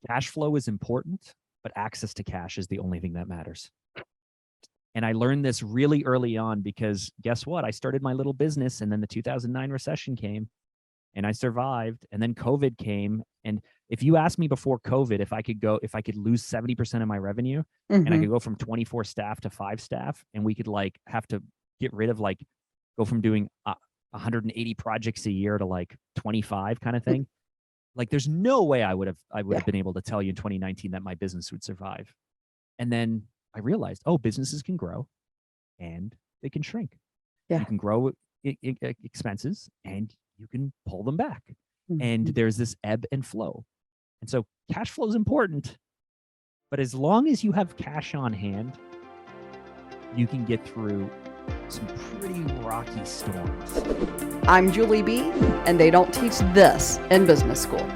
cash flow is important, but access to cash is the only thing that matters. And I learned this really early on because guess what? I started my little business and then the 2009 recession came and I survived. And then COVID came. And if you asked me before COVID, if I could lose 70% of my revenue and I could go from 24 staff to 5 staff and we could like have to get rid of like, go from doing 180 projects a year to like 25 kind of thing. Like there's no way I would have been able to tell you in 2019 that my business would survive. And then I realized, oh, businesses can grow and they can shrink. You can grow expenses and you can pull them back. And there's this ebb and flow. And so cash flow is important, but as long as you have cash on hand, you can get through some pretty rocky storms. I'm Julie B, and they don't teach this in business school.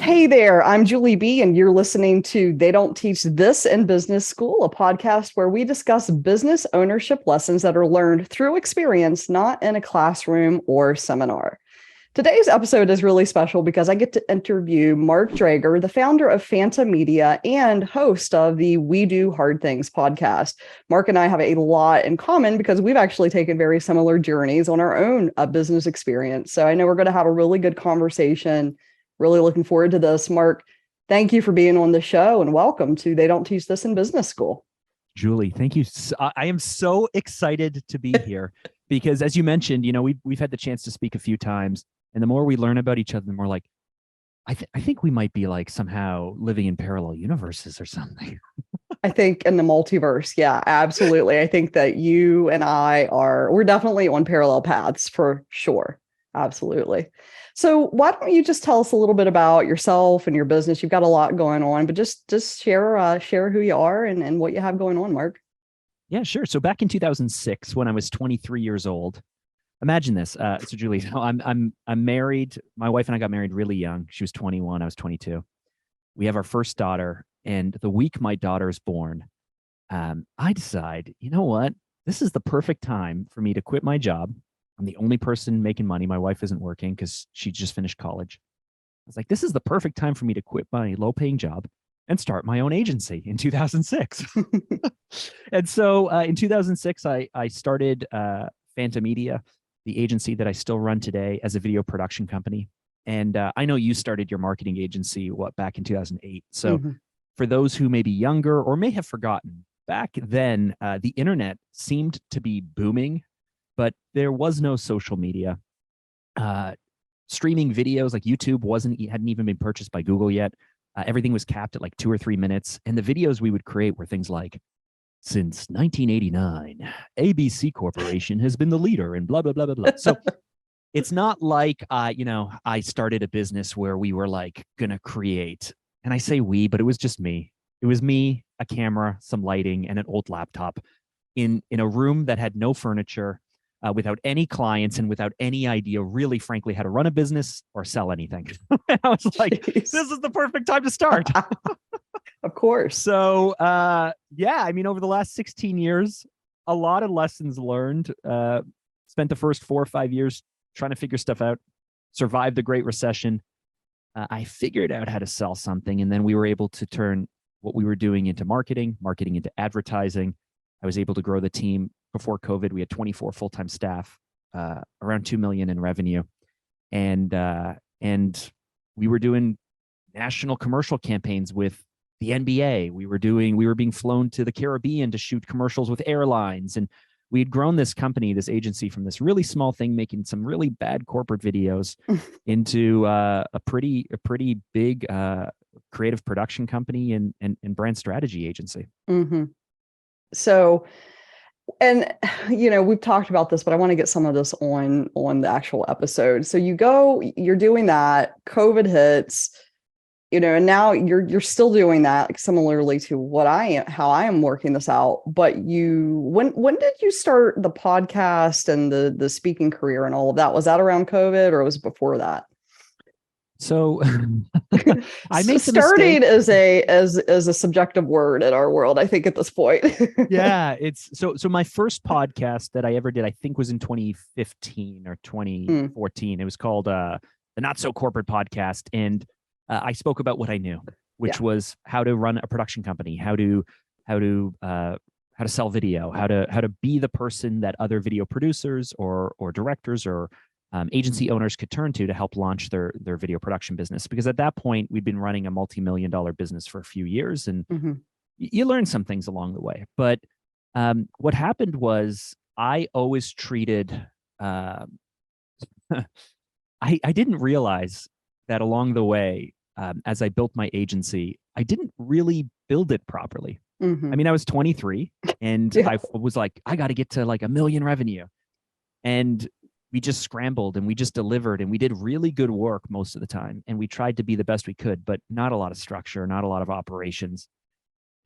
Hey there, I'm Julie B, and you're listening to They Don't Teach This in Business School, a podcast where we discuss business ownership lessons that are learned through experience, not in a classroom or seminar. Today's episode is really special because I get to interview Mark Drager, the founder of Fanta Media and host of the We Do Hard Things podcast. Mark and I have a lot in common because we've actually taken very similar journeys on our own business experience. So I know we're going to have a really good conversation. Really looking forward to this. Mark, thank you for being on the show and welcome to They Don't Teach This in Business School. Julie, thank you. I am so excited to be here because as you mentioned, you know, we've had the chance to speak a few times. And the more we learn about each other, the more like, I think we might be like somehow living in parallel universes or something. I think in the multiverse. Yeah, absolutely. I think that you and we're definitely on parallel paths for sure. Absolutely. So why don't you just tell us a little bit about yourself and your business? You've got a lot going on, but just share who you are and what you have going on, Mark. Yeah, sure. So back in 2006, when I was 23 years old, imagine this. So Julie, I'm married. My wife and I got married really young. She was 21. I was 22. We have our first daughter. And the week my daughter is born, I decide, you know what? This is the perfect time for me to quit my job. I'm the only person making money. My wife isn't working because she just finished college. I was like, this is the perfect time for me to quit my low-paying job and start my own agency in 2006. And so in 2006, I started Fanta Media, the agency that I still run today as a video production company. And I know you started your marketing agency, back in 2008. So for those who may be younger or may have forgotten, back then, the internet seemed to be booming, but there was no social media. Streaming videos like YouTube hadn't even been purchased by Google yet. Everything was capped at like 2 or 3 minutes. And the videos we would create were things like, since 1989, ABC Corporation has been the leader in blah, blah, blah, blah, blah. So it's not like, I started a business where we were like going to create, and I say we, but it was just me. It was me, a camera, some lighting, and an old laptop in a room that had no furniture, without any clients and without any idea, really, frankly, how to run a business or sell anything. I was like, This is the perfect time to start. Of course. So, over the last 16 years, a lot of lessons learned. Spent the first 4 or 5 years trying to figure stuff out, survived the Great Recession. I figured out how to sell something, and then we were able to turn what we were doing into marketing into advertising. I was able to grow the team. Before COVID, we had 24 full-time staff, around 2 million in revenue. And we were doing national commercial campaigns with the NBA. We were being flown to the Caribbean to shoot commercials with airlines. And we had grown this company, this agency, from this really small thing, making some really bad corporate videos into a pretty big creative production company and brand strategy agency. So, and we've talked about this, but I want to get some of this on the actual episode. So you're doing that, COVID hits, and now you're still doing that similarly to how I am working this out. But when did you start the podcast and the speaking career and all of that? Was that around COVID or was it before that? So I made starting as a subjective word in our world, I think, at this point. Yeah, it's so my first podcast that I ever did, I think, was in 2015 or 2014. It was called the Not So Corporate Podcast, and I spoke about what I knew, which Yeah. was how to run a production company, how to sell video, how to be the person that other video producers or directors or agency owners could turn to help launch their video production business. Because at that point, we'd been running a multi-million-dollar business for a few years, and you learn some things along the way. But what happened was I always treated I didn't realize that along the way, as I built my agency, I didn't really build it properly. I mean, I was 23 and Yeah. I was like, I got to get to like 1 million revenue. And we just scrambled and we just delivered and we did really good work most of the time. And we tried to be the best we could, but not a lot of structure, not a lot of operations.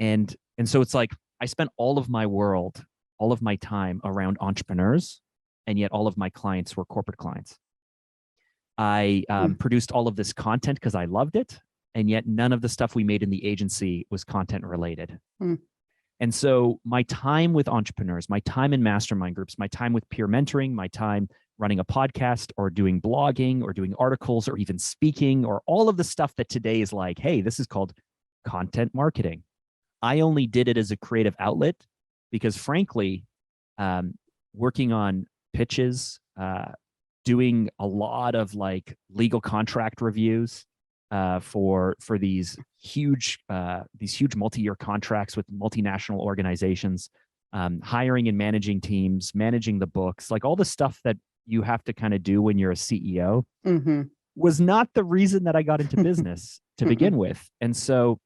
And so it's like, I spent all of my world, all of my time around entrepreneurs, and yet all of my clients were corporate clients. I produced all of this content because I loved it, and yet none of the stuff we made in the agency was content related. And so my time with entrepreneurs, my time in mastermind groups, my time with peer mentoring, my time running a podcast or doing blogging or doing articles or even speaking or all of the stuff that today is like, hey, this is called content marketing. I only did it as a creative outlet because frankly, working on pitches, doing a lot of like legal contract reviews for these huge multi-year contracts with multinational organizations, hiring and managing teams, managing the books, like all the stuff that you have to kind of do when you're a CEO, was not the reason that I got into business to begin with. And so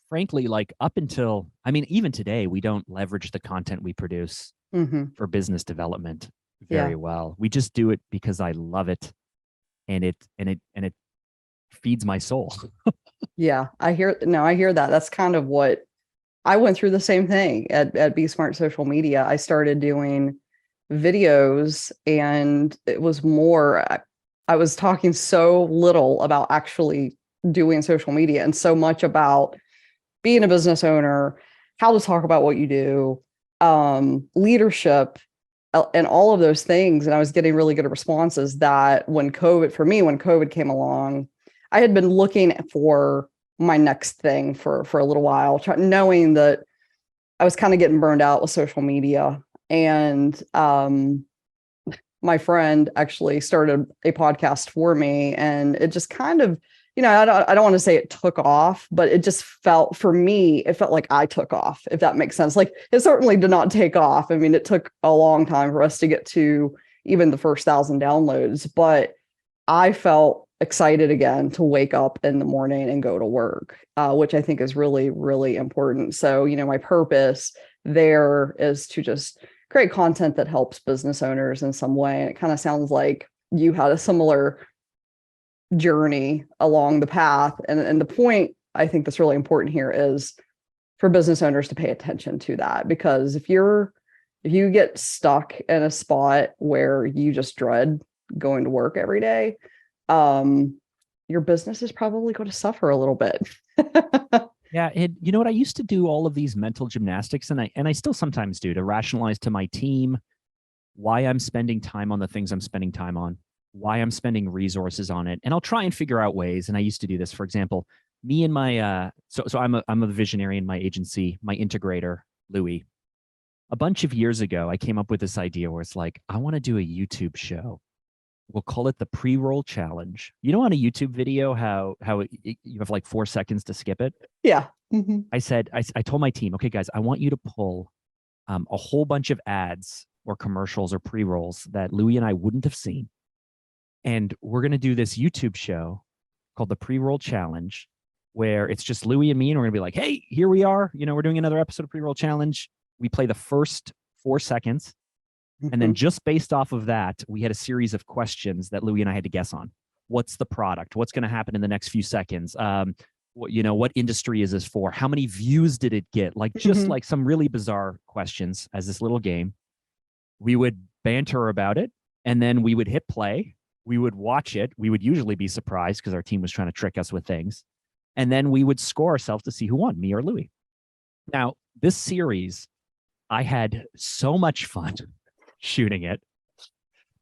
frankly, like up until, I mean, even today, we don't leverage the content we produce for business development very well. We just do it because I love it, and it feeds my soul. Yeah, I hear that. That's kind of what I went through, the same thing at Be Smart Social Media. I started doing videos, and it was more, I was talking so little about actually doing social media and so much about being a business owner, how to talk about what you do, leadership, and all of those things. And I was getting really good responses that when COVID came along, I had been looking for my next thing for a little while, knowing that I was kind of getting burned out with social media. And my friend actually started a podcast for me, and it just kind of, I don't want to say it took off, but it just felt, for me, it felt like I took off, if that makes sense. Like, it certainly did not take off. I mean, it took a long time for us to get to even the first 1,000 downloads, but I felt excited again to wake up in the morning and go to work, which I think is really, really important. So, my purpose there is to just create content that helps business owners in some way. And it kind of sounds like you had a similar journey along the path. And the point I think that's really important here is for business owners to pay attention to that, because if you get stuck in a spot where you just dread going to work every day, your business is probably going to suffer a little bit. Yeah. And you know what? I used to do all of these mental gymnastics, and I still sometimes do, to rationalize to my team why I'm spending time on the things I'm spending time on, why I'm spending resources on it. And I'll try and figure out ways. And I used to do this, for example, me and my, so I'm a visionary in my agency, my integrator, Louis. A bunch of years ago, I came up with this idea where it's like, I want to do a YouTube show. We'll call it the pre-roll challenge. You know, on a YouTube video, how you have like 4 seconds to skip it? Yeah. I told my team, okay, guys, I want you to pull a whole bunch of ads or commercials or pre-rolls that Louis and I wouldn't have seen. And we're going to do this YouTube show called the Pre-Roll Challenge, where it's just Louis and me, and we're going to be like, hey, here we are. We're doing another episode of Pre-Roll Challenge. We play the first 4 seconds. And then just based off of that, we had a series of questions that Louis and I had to guess on. What's the product? What's going to happen in the next few seconds? What industry is this for? How many views did it get? Like, just like some really bizarre questions as this little game. We would banter about it, and then we would hit play. We would watch it. We would usually be surprised because our team was trying to trick us with things. And then we would score ourselves to see who won, me or Louis. Now, this series, I had so much fun shooting it.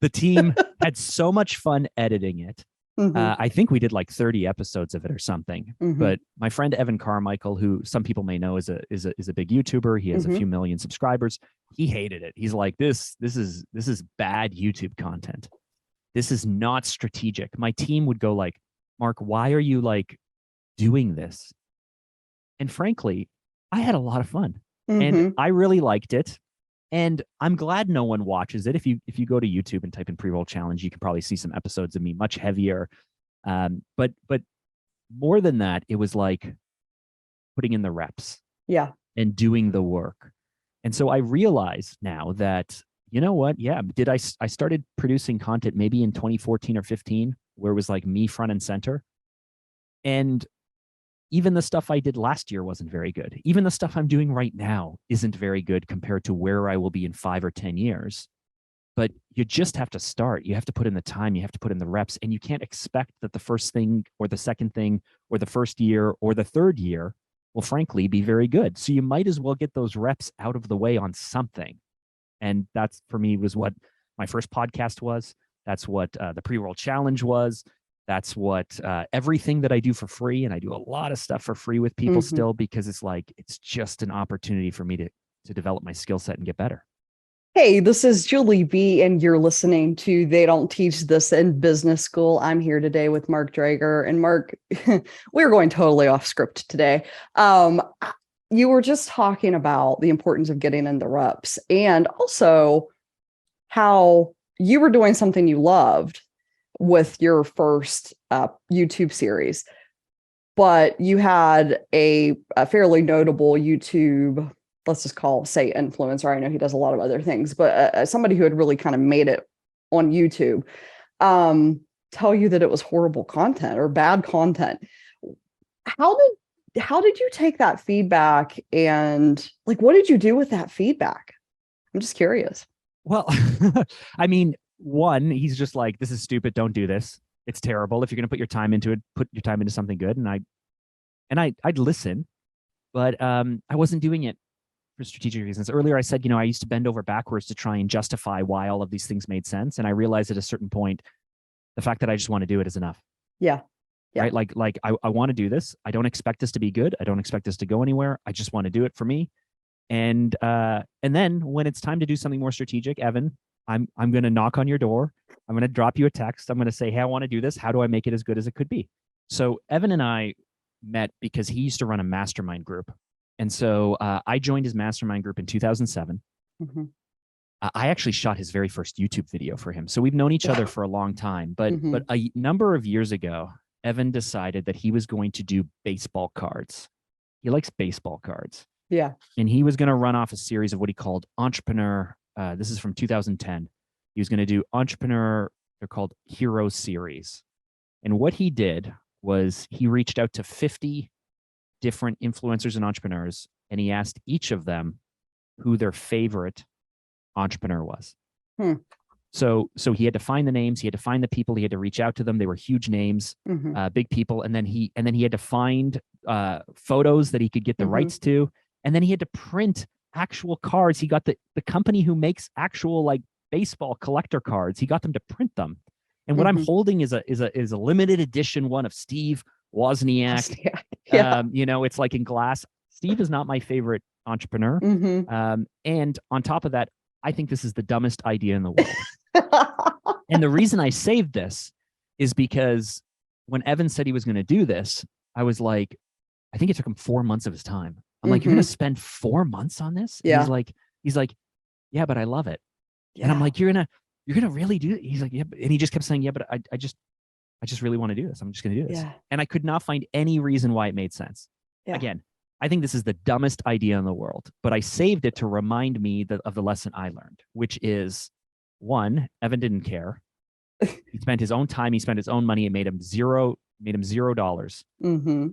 The team had so much fun editing it. I think we did like 30 episodes of it or something. Mm-hmm. But my friend Evan Carmichael, who some people may know is a big YouTuber, he has a Mm-hmm. few million subscribers. He hated it. He's like, this is bad YouTube content. This is not strategic. My team would go like, Mark, why are you like doing this? And frankly, I had a lot of fun and Mm-hmm. I really liked it. And I'm glad no one watches it. If you go to YouTube and type in pre-roll challenge, you can probably see some episodes of me much heavier. But more than that, it was like putting in the reps Yeah. and doing the work. And so I realize now that, you know what? Yeah, I started producing content maybe in 2014 or 15, where it was like me front and center. And even the stuff I did last year wasn't very good. Even the stuff I'm doing right now isn't very good compared to where I will be in 5 or 10 years. But you just have to start. You have to put in the time. You have to put in the reps. And you can't expect that the first thing or the second thing or the first year or the third year will frankly be very good. So you might as well get those reps out of the way on something. And that's, for me, was what my first podcast was. That's what the pre-roll challenge was. That's what everything that I do for free. And I do a lot of stuff for free with people still, because it's like, it's just an opportunity for me to develop my skill set and get better. Hey, this is Julie B, and you're listening to They Don't Teach This in Business School. I'm here today with Mark Drager. And Mark, we're going totally off script today. You were just talking about the importance of getting in the reps, and also how you were doing something you loved with your first YouTube series, but you had a fairly notable YouTube, let's just say influencer. I know he does a lot of other things, but somebody who had really kind of made it on YouTube, tell you that it was horrible content or bad content. How did you take that feedback, and like, what did you do with that feedback? I'm just curious. Well, I mean, one, he's just like, this is stupid. Don't do this. It's terrible. If you're going to put your time into it, put your time into something good. And I'd listen, but I wasn't doing it for strategic reasons. Earlier, I said, I used to bend over backwards to try and justify why all of these things made sense. And I realized at a certain point, the fact that I just want to do it is enough. Yeah. Yeah. Right. Like I want to do this. I don't expect this to be good. I don't expect this to go anywhere. I just want to do it for me. And then when it's time to do something more strategic, Evan, I'm going to knock on your door. I'm going to drop you a text. I'm going to say, hey, I want to do this. How do I make it as good as it could be? So Evan and I met because he used to run a mastermind group. And so I joined his mastermind group in 2007. Mm-hmm. I actually shot his very first YouTube video for him. So we've known each other for a long time. But Mm-hmm. but a number of years ago, Evan decided that he was going to do baseball cards. He likes baseball cards. Yeah. And he was going to run off a series of what he called Entrepreneur. This is from 2010. He was going to do Entrepreneur. They're called Hero Series. And what he did was he reached out to 50 different influencers and entrepreneurs, and he asked each of them who their favorite entrepreneur was. So he had to find the names, he had to find the people, he had to reach out to them. They were huge names, big people, and then he had to find photos that he could get the rights to, and then he had to print actual cards. He got the company who makes actual like baseball collector cards. He got them to print them. And what I'm holding is a limited edition one of Steve Wozniak. Yeah. It's like in glass. Steve is not my favorite entrepreneur. And on top of that, I think this is the dumbest idea in the world. And the reason I saved this is because when Evan said he was going to do this, I was like, I think it took him 4 months of his time. I'm like, you're going to spend 4 months on this? And Yeah. he's like, yeah, but I love it. Yeah. And I'm like, you're gonna really do it? He's like, yeah, and he just kept saying, yeah, but I just really want to do this. I'm just gonna do this. Yeah. And I could not find any reason why it made sense. Yeah. Again, I think this is the dumbest idea in the world, but I saved it to remind me of the lesson I learned, which is, one, Evan didn't care. He spent his own time, he spent his own money, it made him $0.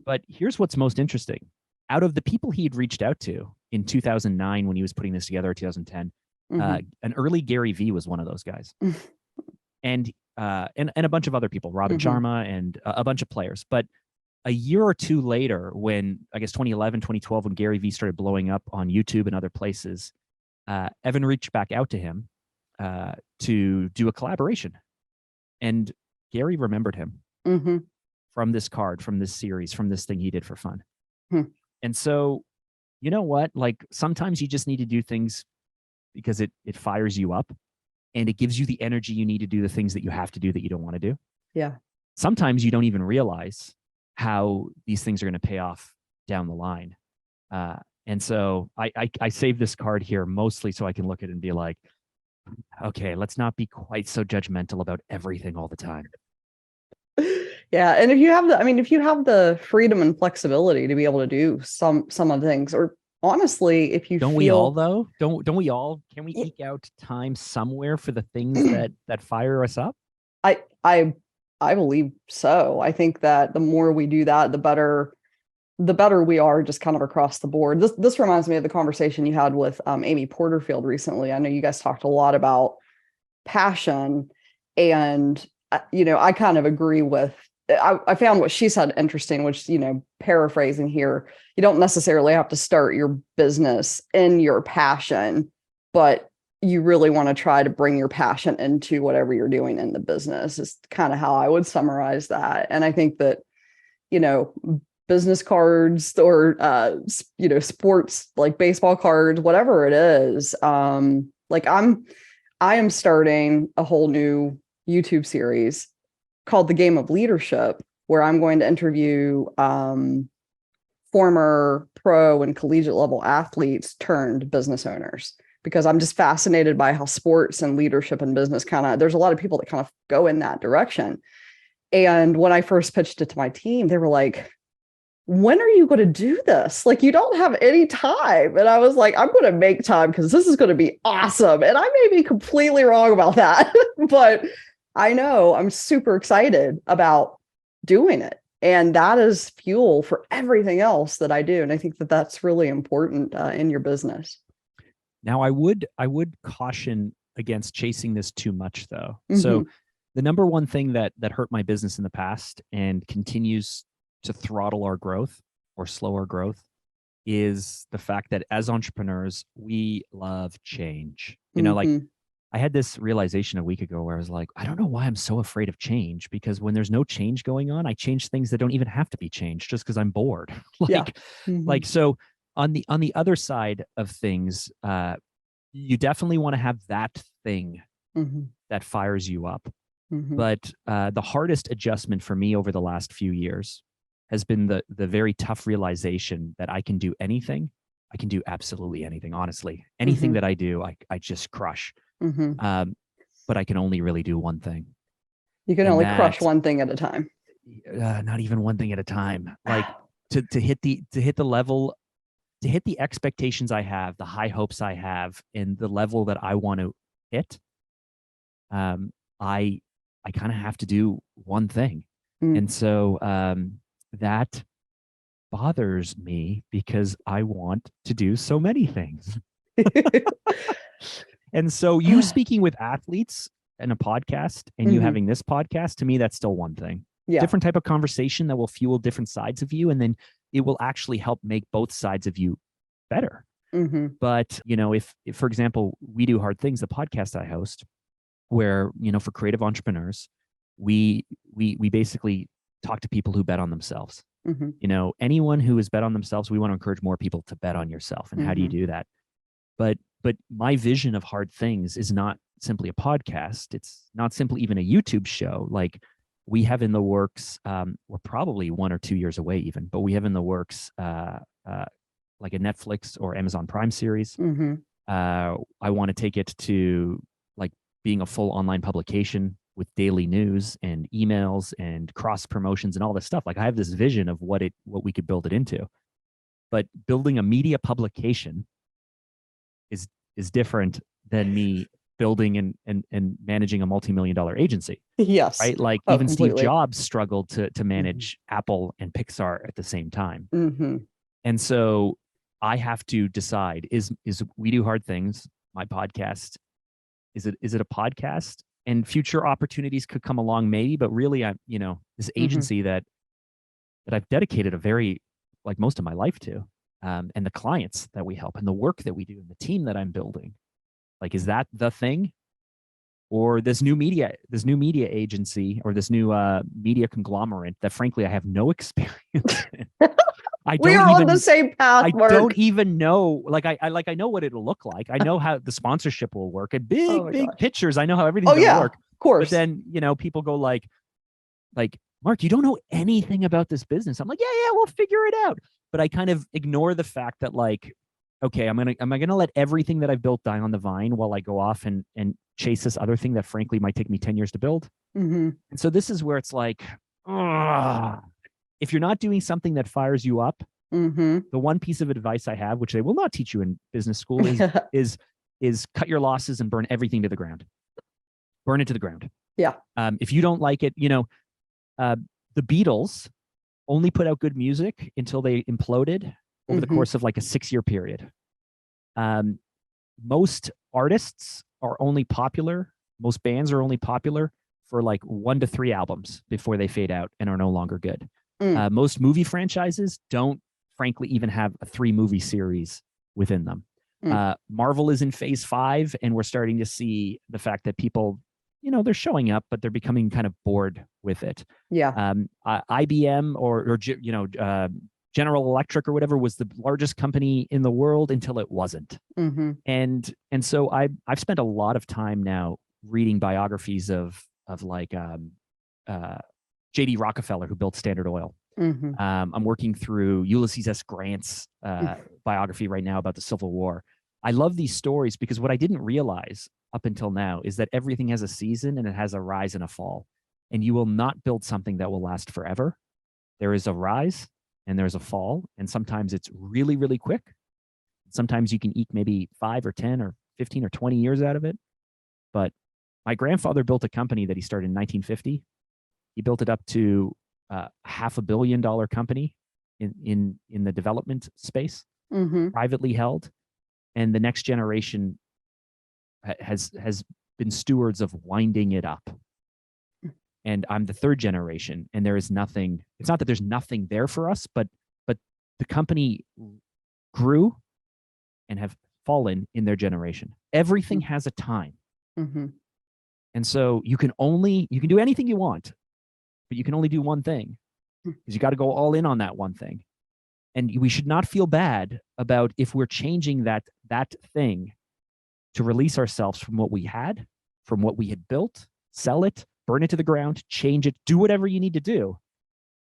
But here's what's most interesting. Out of the people he had reached out to in 2009 when he was putting this together, 2010, an early Gary Vee was one of those guys. And a bunch of other people, Robin Sharma and a bunch of players. But a year or two later, when I guess 2011, 2012, when Gary Vee started blowing up on YouTube and other places, Evan reached back out to him to do a collaboration. And Gary remembered him. from this card, from this series, from this thing he did for fun. Hmm. And so, you know what? Like sometimes you just need to do things because it fires you up and it gives you the energy you need to do the things that you have to do that you don't want to do. Yeah. Sometimes you don't even realize how these things are going to pay off down the line. And so I save this card here mostly so I can look at it and be like, okay, let's not be quite so judgmental about everything all the time. Yeah. And if you have the freedom and flexibility to be able to do some of the things, or honestly, if you Don't we all though? Don't we all? Can we eke out time somewhere for the things that fire us up? I believe so. I think that the more we do that, the better we are, just kind of across the board. This reminds me of the conversation you had with Amy Porterfield recently. I know you guys talked a lot about passion, and I kind of agree with. I found what she said interesting, which, paraphrasing here, you don't necessarily have to start your business in your passion, but you really want to try to bring your passion into whatever you're doing in the business, is kind of how I would summarize that. And I think that, business cards or, sports, like baseball cards, whatever it is, like I am starting a whole new YouTube series called The Game of Leadership, where I'm going to interview former pro and collegiate level athletes turned business owners, because I'm just fascinated by how sports and leadership and business there's a lot of people that kind of go in that direction. And when I first pitched it to my team, they were like, when are you going to do this? Like, you don't have any time. And I was like, I'm going to make time because this is going to be awesome. And I may be completely wrong about that, but I know I'm super excited about doing it. And that is fuel for everything else that I do. And I think that that's really important in your business. Now, I would caution against chasing this too much, though. So the number one thing that hurt my business in the past and continues to throttle our growth or slow our growth is the fact that as entrepreneurs, we love change. Like I had this realization a week ago where I was like, I don't know why I'm so afraid of change, because when there's no change going on, I change things that don't even have to be changed just because I'm bored. Like, so on the other side of things, you definitely want to have that thing that fires you up. But the hardest adjustment for me over the last few years has been the very tough realization that I can do anything. I can do absolutely anything, honestly. Anything that I do, I just crush. But I can only really do one thing. You can only crush one thing at a time. Not even one thing at a time. Like to hit the level, to hit the expectations I have, the high hopes I have, and the level that I want to hit. I kind of have to do one thing. And so that bothers me because I want to do so many things. And so you speaking with athletes in a podcast and you having this podcast, to me, that's still one thing. Yeah. Different type of conversation that will fuel different sides of you. And then it will actually help make both sides of you better. But, if for example, We Do Hard Things, the podcast I host, where, for creative entrepreneurs, we basically talk to people who bet on themselves. Anyone who has bet on themselves, we want to encourage more people to bet on yourself. And how do you do that? But my vision of Hard Things is not simply a podcast. It's not simply even a YouTube show. Like we have in the works, we're probably 1 or 2 years away even, but we have in the works like a Netflix or Amazon Prime series. I want to take it to like being a full online publication with daily news and emails and cross promotions and all this stuff. Like I have this vision of what we could build it into. But building a media publication is different than me building and managing a multi-million-dollar agency. Yes. Right? Like even completely. Steve Jobs struggled to manage Apple and Pixar at the same time. And so I have to decide, is We Do Hard Things, my podcast, is it a podcast? And future opportunities could come along maybe, but really this agency that I've dedicated a very, like most of my life to, and the clients that we help and the work that we do and the team that I'm building, like, is that the thing? or this new media agency, or this new media conglomerate that frankly I have no experience in. We are on the same path, I Mark. don't even know. Like I know what it'll look like. I know how the sponsorship will work. And big gosh. pictures. I know how everything's gonna work. Of course. But then, people go like, Mark, you don't know anything about this business. I'm like, yeah, we'll figure it out. But I kind of ignore the fact that like, okay, am I gonna let everything that I've built die on the vine while I go off and chase this other thing that frankly might take me 10 years to build? Mm-hmm. And so this is where it's like, if you're not doing something that fires you up, mm-hmm. the one piece of advice I have, which they will not teach you in business school, is cut your losses and burn everything to the ground. Burn it to the ground. Yeah. If you don't like it, the Beatles only put out good music until they imploded over the course of like a 6-year period. Most artists are only popular. Most bands are only popular for like 1 to 3 albums before they fade out and are no longer good. Most movie franchises don't, frankly, even have a 3-movie series within them. Marvel is in phase 5, and we're starting to see the fact that people, they're showing up, but they're becoming kind of bored with it. Yeah. IBM or General Electric or whatever was the largest company in the world until it wasn't. And so I've spent a lot of time now reading biographies of like J.D. Rockefeller, who built Standard Oil. I'm working through Ulysses S. Grant's biography right now about the Civil War. I love these stories because what I didn't realize up until now is that everything has a season and it has a rise and a fall. And you will not build something that will last forever. There is a rise and there's a fall. And sometimes it's really, really quick. Sometimes you can eke maybe 5 or 10 or 15 or 20 years out of it. But my grandfather built a company that he started in 1950. He built it up to $500 million company in the development space, privately held. And the next generation has been stewards of winding it up. And I'm the 3rd generation, and there is nothing. It's not that there's nothing there for us, but the company grew and have fallen in their generation. Everything has a time. And so you can do anything you want, but you can only do one thing, because you got to go all in on that one thing. And we should not feel bad about if we're changing that thing to release ourselves from what we had, from what we had built, sell it, burn it to the ground, change it, do whatever you need to do.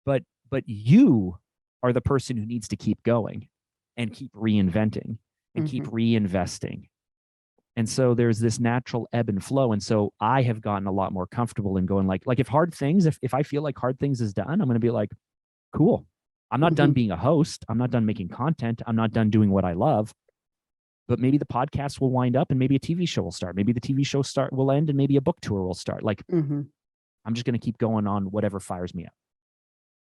But you are the person who needs to keep going and keep reinventing and keep reinvesting. And so there's this natural ebb and flow. And so I have gotten a lot more comfortable in going like if I feel like Hard Things is done, I'm going to be like, cool. I'm not done being a host. I'm not done making content. I'm not done doing what I love. But maybe the podcast will wind up and maybe a TV show will start. Maybe the TV show will end and maybe a book tour will start. Like, I'm just going to keep going on whatever fires me up.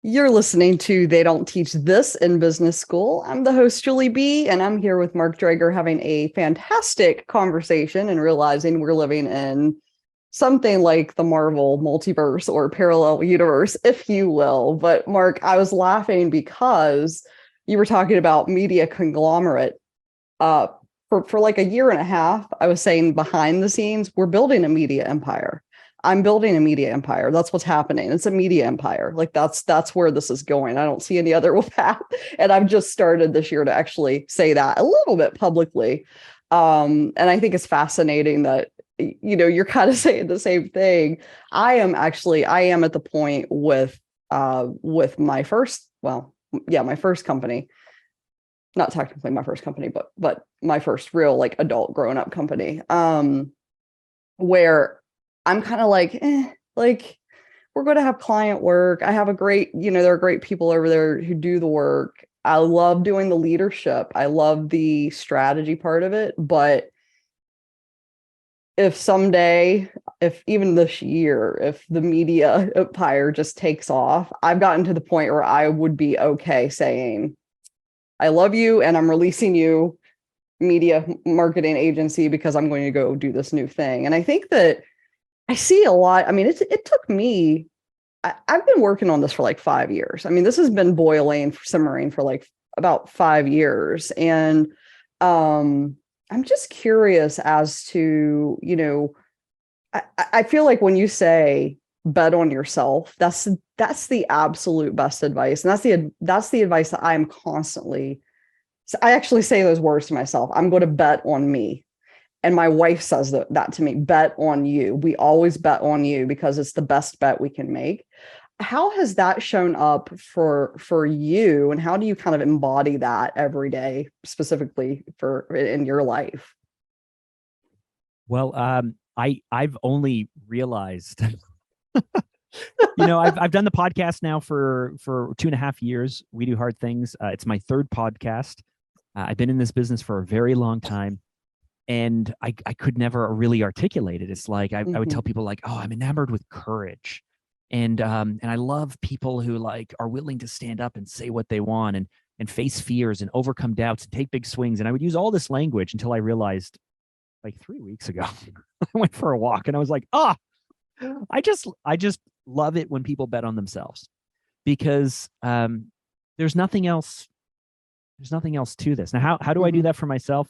You're listening to They Don't Teach This in Business School. I'm the host, Julie B., and I'm here with Mark Drager having a fantastic conversation and realizing we're living in something like the Marvel multiverse or parallel universe, if you will. But Mark, I was laughing because you were talking about media conglomerate. For like a year and a half, I was saying behind the scenes, we're building a media empire. I'm building a media empire. That's what's happening. It's a media empire. Like that's where this is going. I don't see any other path. And I've just started this year to actually say that a little bit publicly. And I think it's fascinating that, you're kind of saying the same thing. I am at the point with my first, my first company, not technically my first company, but my first real like adult grown up company, where I'm kind of like, we're going to have client work. I have there are great people over there who do the work. I love doing the leadership. I love the strategy part of it. But if someday, if even this year, if the media empire just takes off, I've gotten to the point where I would be okay saying, I love you and I'm releasing you, media marketing agency, because I'm going to go do this new thing. And I think that I see a lot. I mean, it took me, I've been working on this for like 5 years. I mean, this has been simmering for like about 5 years. And I'm just curious as to, I feel like when you say bet on yourself, that's the absolute best advice. And that's the advice that I'm constantly, so I actually say those words to myself. I'm going to bet on me. And my wife says that to me, bet on you. We always bet on you because it's the best bet we can make. How has that shown up for you, and how do you kind of embody that every day, specifically for in your life? Well, I've only realized, I've done the podcast now for 2.5 years. We Do Hard Things. It's my third podcast. I've been in this business for a very long time, and I could never really articulate it. It's like I would tell people like, oh, I'm enamored with courage, and I love people who like are willing to stand up and say what they want and face fears and overcome doubts and take big swings. And I would use all this language until I realized, like 3 weeks ago, I went for a walk and I was like, I just love it when people bet on themselves, because there's nothing else. There's nothing else to this. Now, how do I do that for myself?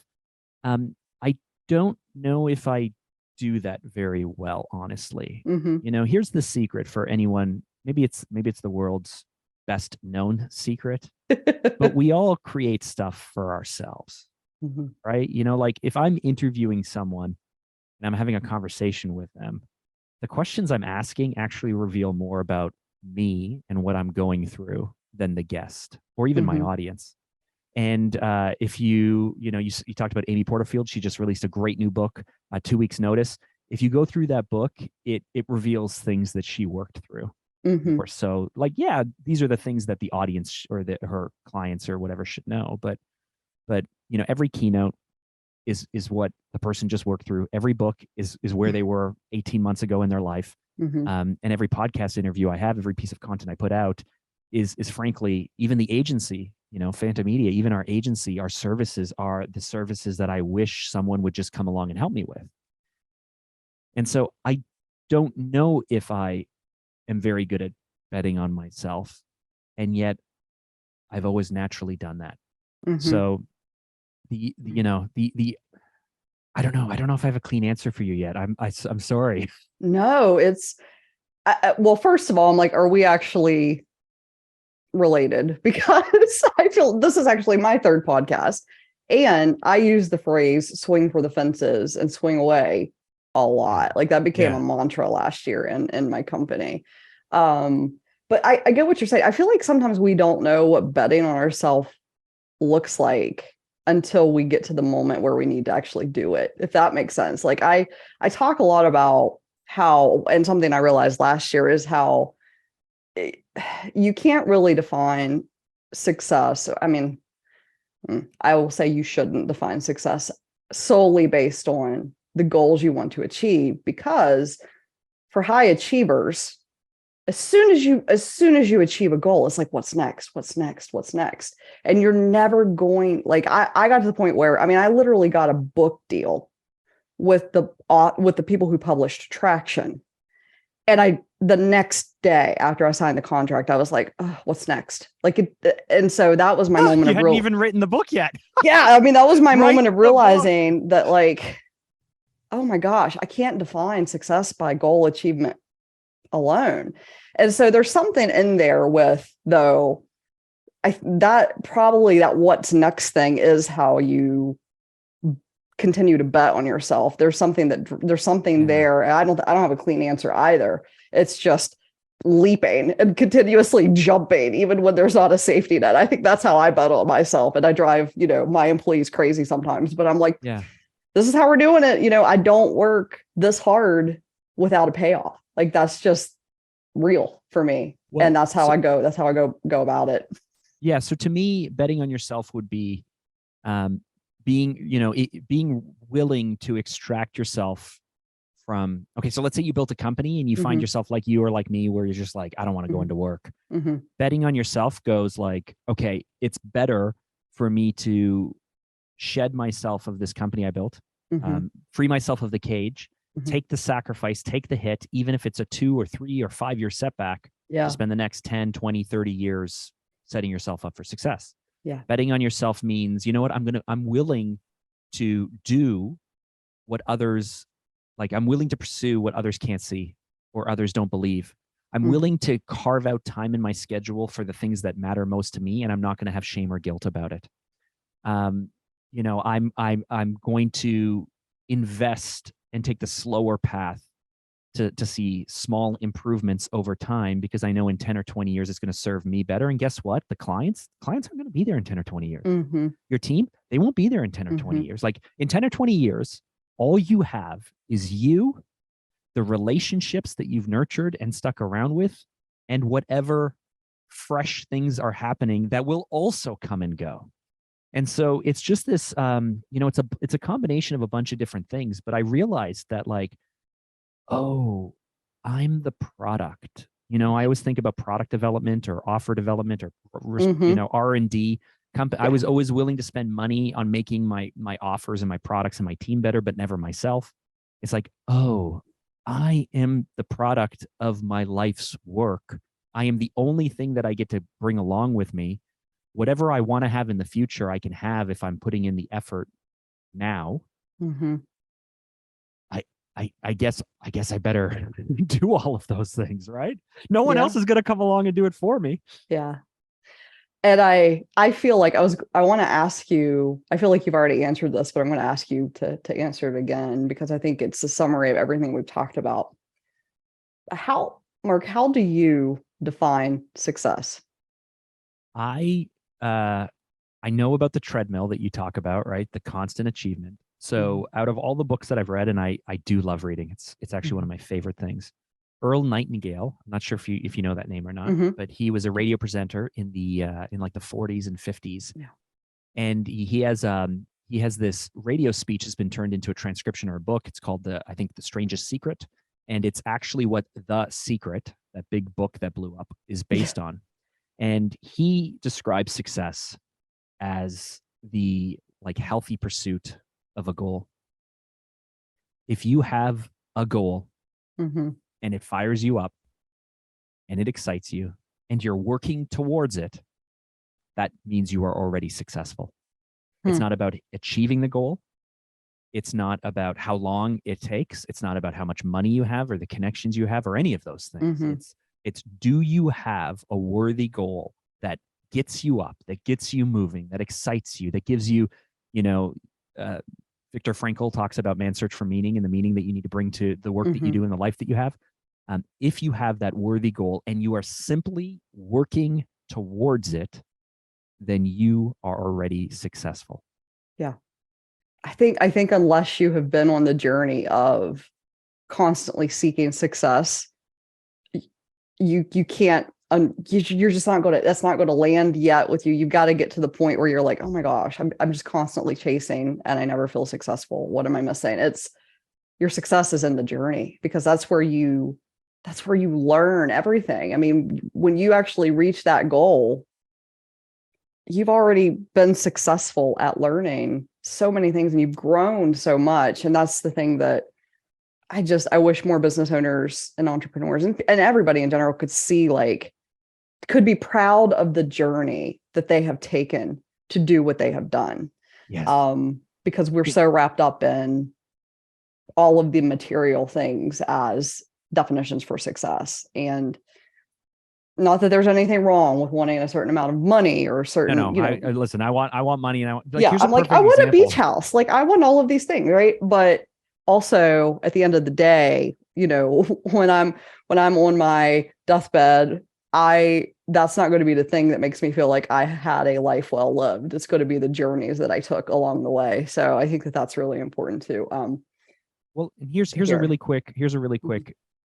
I don't know if I do that very well, honestly. Here's the secret for anyone. Maybe it's the world's best known secret, but we all create stuff for ourselves. Right? Like if I'm interviewing someone and I'm having a conversation with them, the questions I'm asking actually reveal more about me and what I'm going through than the guest or even my audience. And if you talked about Amy Porterfield, she just released a great new book, 2 weeks notice. If you go through that book, it reveals things that she worked through. Or so, like, yeah, these are the things that the audience or her clients or whatever should know. But every keynote is what the person just worked through. Every book is where they were 18 months ago in their life. And every podcast interview I have, every piece of content I put out is frankly, even the agency, Phantom Media, even our agency, our services are the services that I wish someone would just come along and help me with. And so I don't know if I am very good at betting on myself. And yet I've always naturally done that. So the I don't know. I don't know if I have a clean answer for you yet. I'm sorry. No, it's well, first of all, I'm like, are we actually related? Because I feel this is actually my third podcast, and I use the phrase swing for the fences and swing away a lot. Like that became a mantra last year in my company. But I get what you're saying. I feel like sometimes we don't know what betting on ourselves looks like until we get to the moment where we need to actually do it, if that makes sense. Like I talk a lot about how, and something I realized last year is how you can't really define success. I mean, I will say you shouldn't define success solely based on the goals you want to achieve, because for high achievers, as soon as you achieve a goal, it's like, what's next? And you're never going, like, I got to the point where, I mean, I literally got a book deal with the people who published Traction. And the next day after I signed the contract, I was like, oh, what's next? And so that was my moment you of hadn't even written the book yet. Yeah. I mean, that was my moment of realizing that, like, oh my gosh, I can't define success by goal achievement alone. And so there's something in there with, though, that what's next thing is how you continue to bet on yourself. There's something there. I don't have a clean answer either. It's just leaping and continuously jumping, even when there's not a safety net. I think that's how I bet on myself. And I drive, my employees crazy sometimes, but I'm like, this is how we're doing it. I don't work this hard without a payoff. Like that's just real for me. Well, and that's how I go about it. Yeah. So to me, betting on yourself would be being willing to extract yourself from, okay, so let's say you built a company and you find yourself like you or like me, where you're just like, I don't want to go into work. Betting on yourself goes like, okay, it's better for me to shed myself of this company I built, free myself of the cage, take the sacrifice, take the hit, even if it's a 2 or 3 or 5 year setback, to spend the next 10, 20, 30 years setting yourself up for success. Yeah. Betting on yourself means, you know what, I'm willing to do what others Like I'm willing to pursue what others can't see or others don't believe. I'm Mm. willing to carve out time in my schedule for the things that matter most to me, and I'm not going to have shame or guilt about it. You know, I'm going to invest and take the slower path to see small improvements over time, because I know in 10 or 20 years it's going to serve me better. And guess what? The clients aren't going to be there in 10 or 20 years. Mm-hmm. Your team, they won't be there in 10 or 20 years. Like in 10 or 20 years, all you have is you, the relationships that you've nurtured and stuck around with, and whatever fresh things are happening that will also come and go. And so it's just this, you know, it's a combination of a bunch of different things. But I realized that, like, oh, I'm the product. You know, I always think about product development or offer development or you know, R&D. I was always willing to spend money on making my offers and my products and my team better, but never myself. It's like, oh, I am the product of my life's work. I am the only thing that I get to bring along with me. Whatever I want to have in the future, I can have if I'm putting in the effort now. Mm-hmm. I guess I better do all of those things, right? No one Yeah. else is going to come along and do it for me. Yeah. And I feel like I want to ask you, I feel like you've already answered this, but I'm going to ask you to answer it again, because I think it's a summary of everything we've talked about. Mark, how do you define success? I know about the treadmill that you talk about, right? The constant achievement. So out of all the books that I've read, and I do love reading, it's actually one of my favorite things. Earl Nightingale, I'm not sure if you know that name or not, but he was a radio presenter in the in like the 40s and 50s. Yeah. And he has this radio speech has been turned into a transcription or a book. It's called I think The Strangest Secret. And it's actually what The Secret, that big book that blew up, is based on. And he describes success as the like healthy pursuit of a goal. If you have a goal and it fires you up and it excites you and you're working towards it, that means you are already successful. It's not about achieving the goal. It's not about how long it takes. It's not about how much money you have or the connections you have or any of those things. It's do you have a worthy goal that gets you up, that gets you moving, that excites you, that gives you, you know, Viktor Frankl talks about man's search for meaning and the meaning that you need to bring to the work that you do in the life that you have. If you have that worthy goal and you are simply working towards it, then you are already successful. Yeah. I think unless you have been on the journey of constantly seeking success, you can't, you're just not going to, that's not going to land yet with you. You've got to get to the point where you're like, oh my gosh, I'm just constantly chasing and I never feel successful. What am I missing? It's your success is in the journey, because that's where you learn everything. I mean, when you actually reach that goal, you've already been successful at learning so many things and you've grown so much. And that's the thing that I wish more business owners and entrepreneurs and everybody in general could see, like, could be proud of the journey that they have taken to do what they have done. Yes. Because we're so wrapped up in all of the material things as definitions for success. And not that there's anything wrong with wanting a certain amount of money or certain, listen, I want money. And I'm like, I want a beach house. Like, I want all of these things. Right. But also at the end of the day, when I'm on my deathbed, that's not going to be the thing that makes me feel like I had a life well lived. It's going to be the journeys that I took along the way. So I think that that's really important too. Well, here's a really quick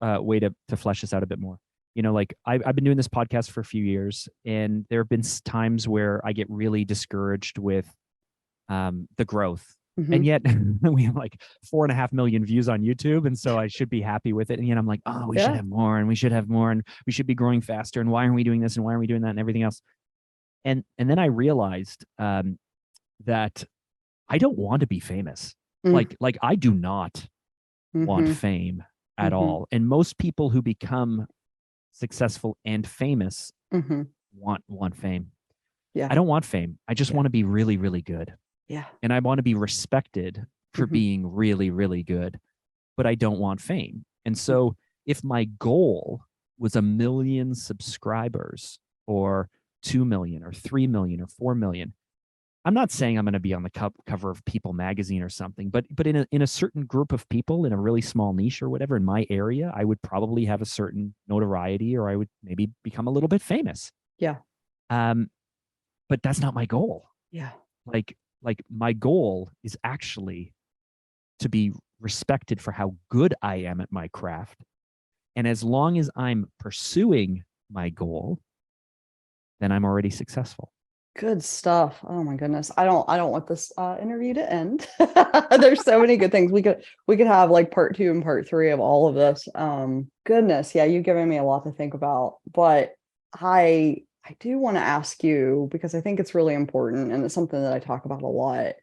way to flesh this out a bit more. Like I've been doing this podcast for a few years, and there have been times where I get really discouraged with the growth. And yet we have like 4.5 million views on YouTube. And so I should be happy with it. And yet I'm like, oh, we should have more, and we should have more, and we should be growing faster. And why aren't we doing this? And why aren't we doing that? And everything else. And then I realized that I don't want to be famous. Like I do not want fame at all. And most people who become successful and famous want fame. Yeah. I don't want fame. I just want to be really, really good. Yeah. And I want to be respected for being really, really good. but I don't want fame. And so if my goal was 1 million subscribers or 2 million or 3 million or 4 million, I'm not saying I'm going to be on the cover of People magazine or something, but in a certain group of people in a really small niche or whatever in my area, I would probably have a certain notoriety, or I would maybe become a little bit famous. Yeah. But that's not my goal. Yeah. Like my goal is actually to be respected for how good I am at my craft. And as long as I'm pursuing my goal, then I'm already successful. Good stuff. Oh my goodness. I don't want this interview to end. There's so many good things. We could have like part 2 and part 3 of all of this. Goodness. Yeah, you've given me a lot to think about. But I do want to ask you, because I think it's really important and it's something that I talk about a lot.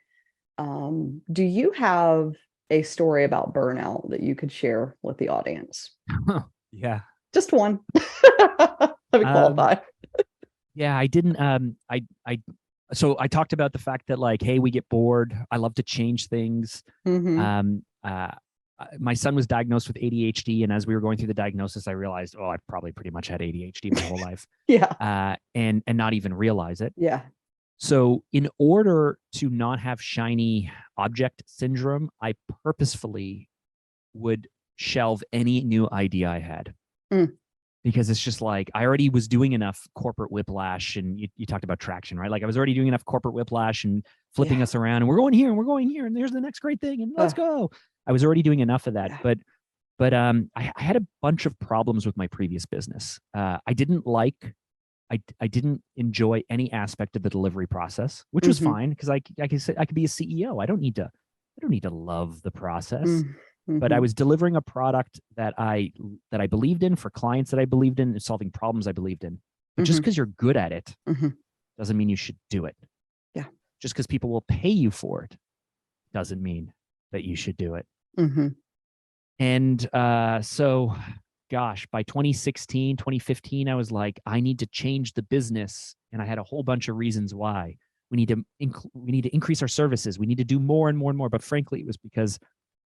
Do you have a story about burnout that you could share with the audience? Yeah. Just one. Let me qualify. Yeah, I didn't. So I talked about the fact that like, hey, we get bored. I love to change things. Mm-hmm. My son was diagnosed with ADHD, and as we were going through the diagnosis, I realized, oh, I probably pretty much had ADHD my whole life. Yeah. And not even realize it. Yeah. So in order to not have shiny object syndrome, I purposefully would shelve any new idea I had. Because it's just like, I already was doing enough corporate whiplash, and you talked about traction, right? Like I was already doing enough corporate whiplash and flipping us around, and we're going here and we're going here, and there's the next great thing, and let's go. I was already doing enough of that. Yeah. But I had a bunch of problems with my previous business. I didn't enjoy any aspect of the delivery process, which was fine, because I could be a CEO. I don't need to love the process. But I was delivering a product that I believed in for clients that I believed in, and solving problems I believed in. But just because you're good at it doesn't mean you should do it. Yeah. Just because people will pay you for it doesn't mean that you should do it. And so, gosh, by 2016, 2015, I was like, I need to change the business. And I had a whole bunch of reasons why. We need to increase our services. We need to do more and more and more. But frankly, it was because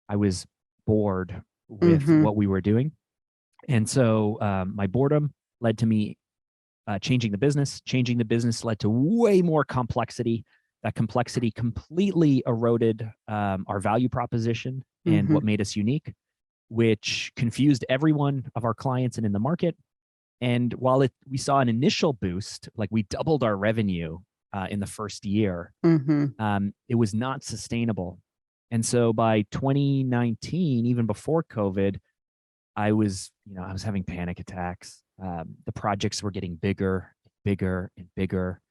I was bored with what we were doing. And so my boredom led to me changing the business. Changing the business led to way more complexity. That complexity completely eroded our value proposition and what made us unique, which confused everyone of our clients and in the market. And while we saw an initial boost, like we doubled our revenue in the first year, it was not sustainable. And so by 2019, even before COVID, I was having panic attacks. The projects were getting bigger, bigger, and bigger.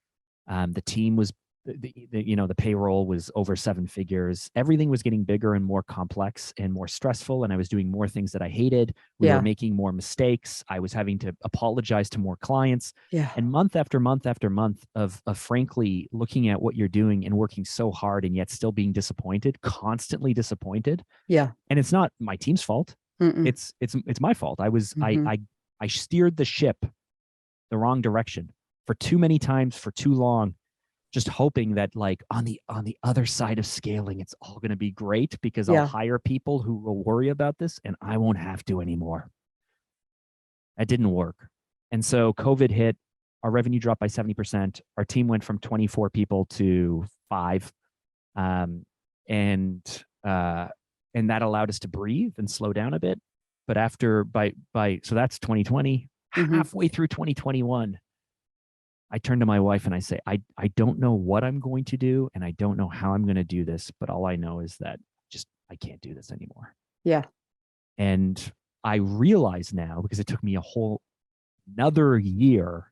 The team was, the payroll was over 7 figures. Everything was getting bigger and more complex and more stressful. And I was doing more things that I hated. We were making more mistakes. I was having to apologize to more clients. And month after month after month of frankly looking at what you're doing and working so hard and yet still being disappointed, constantly disappointed. Yeah. And it's not my team's fault. It's my fault. I steered the ship the wrong direction for too many times for too long, just hoping that like on the other side of scaling, it's all going to be great because I'll hire people who will worry about this and I won't have to anymore. That didn't work. And so COVID hit, our revenue dropped by 70%. Our team went from 24 people to 5. And that allowed us to breathe and slow down a bit. But so that's 2020, halfway through 2021, I turn to my wife and I say, I don't know what I'm going to do, and I don't know how I'm going to do this, but all I know is that I can't do this anymore. Yeah. And I realize now, because it took me another year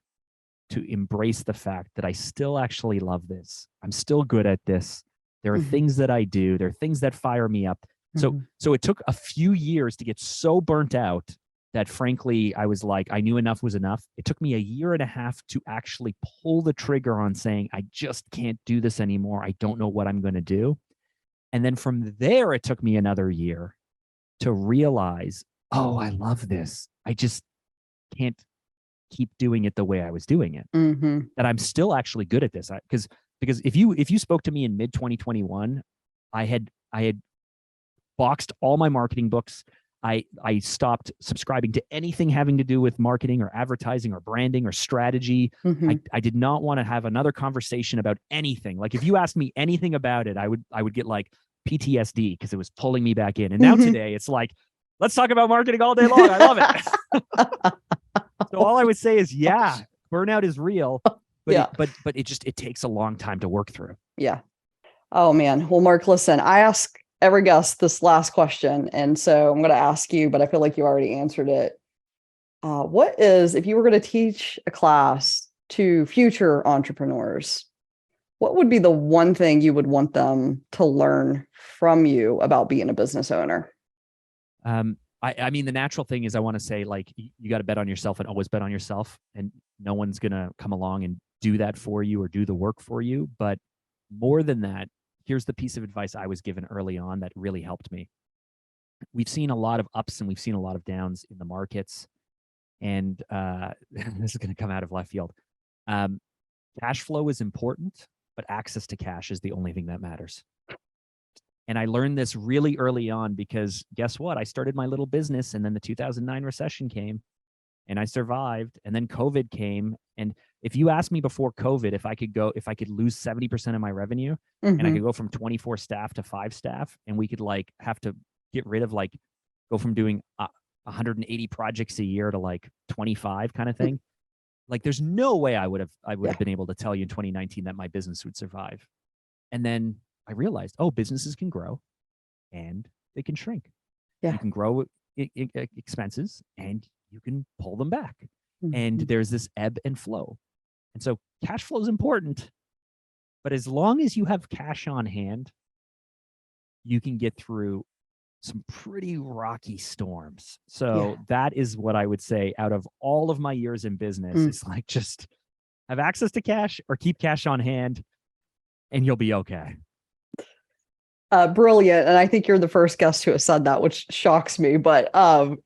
to embrace the fact that I still actually love this. I'm still good at this. There are things that I do. There are things that fire me up. So it took a few years to get so burnt out that frankly, I was like, I knew enough was enough. It took me a year and a half to actually pull the trigger on saying, I just can't do this anymore. I don't know what I'm going to do. And then from there, it took me another year to realize, oh, I love this. I just can't keep doing it the way I was doing it. That I'm still actually good at this. Because if you spoke to me in mid 2021, I had boxed all my marketing books. I stopped subscribing to anything having to do with marketing or advertising or branding or strategy. I did not want to have another conversation about anything. Like if you asked me anything about it, I would get like PTSD because it was pulling me back in. And now today it's like, let's talk about marketing all day long. I love it. So all I would say is, yeah, burnout is real, but it takes a long time to work through. Yeah. Oh man. Well, Mark, listen, I ask every guest this last question. And so I'm going to ask you, but I feel like you already answered it. What is, if you were going to teach a class to future entrepreneurs, what would be the one thing you would want them to learn from you about being a business owner? I mean, the natural thing is I want to say, like, you got to bet on yourself and always bet on yourself. And no one's going to come along and do that for you or do the work for you. But more than that, here's the piece of advice I was given early on that really helped me. We've seen a lot of ups and we've seen a lot of downs in the markets. And this is going to come out of left field. Cash flow is important, but access to cash is the only thing that matters. And I learned this really early on because guess what? I started my little business and then the 2009 recession came and I survived. And then COVID came. And if you asked me before COVID, if I could lose 70% of my revenue and I could go from 24 staff to 5 staff and we could like have to get rid of like, go from doing 180 projects a year to like 25 kind of thing. Like there's no way I would have been able to tell you in 2019 that my business would survive. And then I realized, oh, businesses can grow and they can shrink. Yeah. You can grow expenses and you can pull them back. And there's this ebb and flow. And so cash flow is important, but as long as you have cash on hand, you can get through some pretty rocky storms. So that is what I would say out of all of my years in business. It's like, just have access to cash or keep cash on hand and you'll be okay. Brilliant. And I think you're the first guest who has said that, which shocks me. But I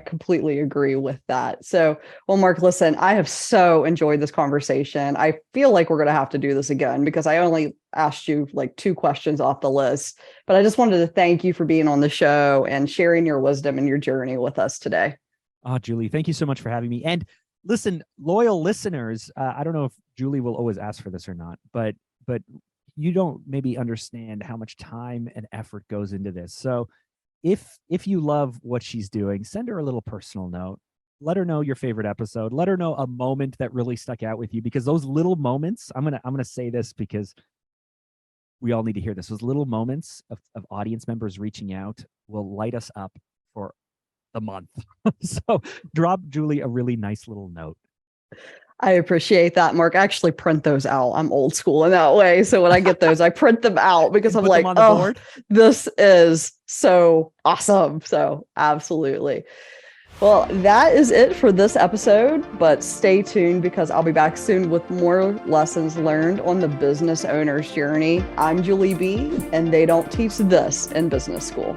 completely agree with that. So, well, Mark, listen, I have so enjoyed this conversation. I feel like we're going to have to do this again because I only asked you like 2 questions off the list. But I just wanted to thank you for being on the show and sharing your wisdom and your journey with us today. Oh, Julie, thank you so much for having me. And listen, loyal listeners, I don't know if Julie will always ask for this or not, but you don't maybe understand how much time and effort goes into this. So if you love what she's doing, send her a little personal note. Let her know your favorite episode. Let her know a moment that really stuck out with you, because those little moments, I'm gonna say this because we all need to hear this. Those little moments of audience members reaching out will light us up for the month. So drop Julie a really nice little note. I appreciate that, Mark. I actually print those out. I'm old school in that way. So when I get those, I print them out because I'm like, oh, this is so awesome. So absolutely. Well, that is it for this episode, but stay tuned because I'll be back soon with more lessons learned on the business owner's journey. I'm Julie B, and they don't teach this in business school.